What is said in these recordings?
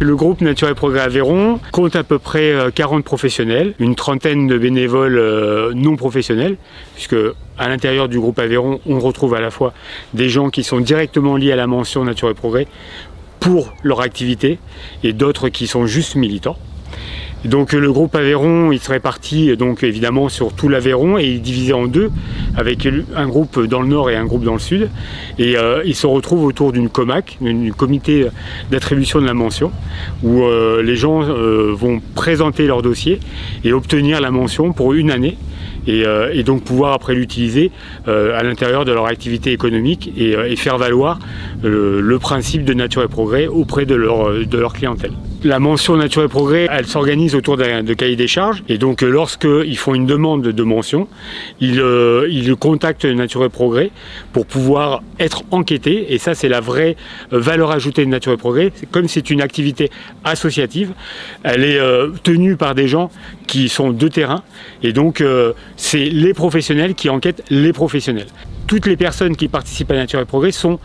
Le groupe Nature et Progrès Aveyron compte à peu près 40 professionnels, une trentaine de bénévoles non professionnels, puisque à l'intérieur du groupe Aveyron, on retrouve à la fois des gens qui sont directement liés à la mention Nature et Progrès pour leur activité et d'autres qui sont juste militants. Donc le groupe Aveyron, il se répartit donc évidemment sur tout l'Aveyron et il est divisé en deux, avec un groupe dans le nord et un groupe dans le sud. Et il se retrouve autour d'une COMAC, un comité d'attribution de la mention, où les gens vont présenter leur dossier et obtenir la mention pour une année. Et donc pouvoir après l'utiliser à l'intérieur de leur activité économique et faire valoir le principe de Nature et Progrès auprès de leur clientèle. La mention Nature et Progrès, elle s'organise autour de cahier des charges et donc lorsqu'ils font une demande de mention, ils contactent Nature et Progrès pour pouvoir être enquêtés et ça c'est la vraie valeur ajoutée de Nature et Progrès. Comme c'est une activité associative, elle est tenue par des gens qui sont de terrain et donc c'est les professionnels qui enquêtent les professionnels. Toutes les personnes qui participent à Nature et Progrès sont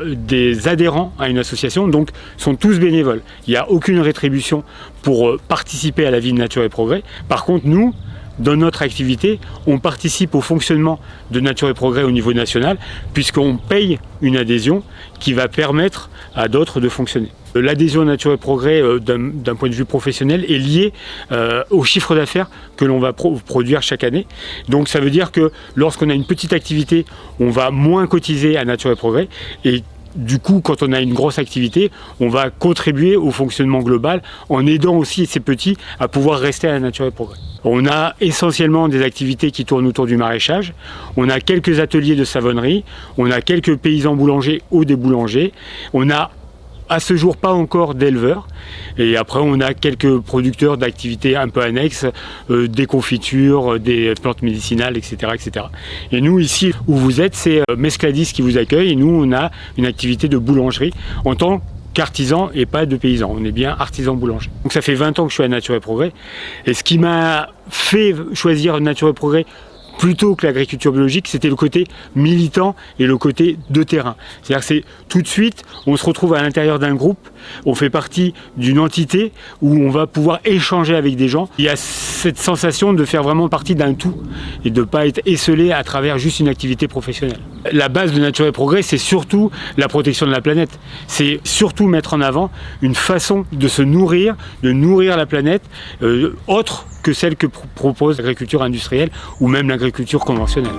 des adhérents à une association, donc sont tous bénévoles. Il n'y a aucune rétribution pour participer à la vie de Nature et Progrès. Par contre, nous, dans notre activité, on participe au fonctionnement de Nature et Progrès au niveau national, puisqu'on paye une adhésion qui va permettre à d'autres de fonctionner. L'adhésion Nature et Progrès, d'un point de vue professionnel, est liée au chiffre d'affaires que l'on va produire chaque année. Donc ça veut dire que lorsqu'on a une petite activité, on va moins cotiser à Nature et Progrès. Et du coup, quand on a une grosse activité, on va contribuer au fonctionnement global en aidant aussi ces petits à pouvoir rester à la Nature et Progrès. On a essentiellement des activités qui tournent autour du maraîchage, on a quelques ateliers de savonnerie, on a quelques paysans boulangers ou des boulangers, on a à ce jour pas encore d'éleveurs et après on a quelques producteurs d'activités un peu annexes, des confitures, des plantes médicinales, etc., etc. Et nous ici où vous êtes, c'est Mescladis qui vous accueille et nous on a une activité de boulangerie en tant qu'artisan et pas de paysan, on est bien artisan boulanger. Donc ça fait 20 ans que je suis à Nature et Progrès et ce qui m'a fait choisir Nature et Progrès plutôt que l'agriculture biologique, c'était le côté militant et le côté de terrain. C'est-à-dire que c'est tout de suite, on se retrouve à l'intérieur d'un groupe, on fait partie d'une entité où on va pouvoir échanger avec des gens. Il y a cette sensation de faire vraiment partie d'un tout et de ne pas être esselé à travers juste une activité professionnelle. La base de Nature et Progrès, c'est surtout la protection de la planète. C'est surtout mettre en avant une façon de se nourrir, de nourrir la planète, autre que celle que propose l'agriculture industrielle ou même l'agriculture conventionnelle.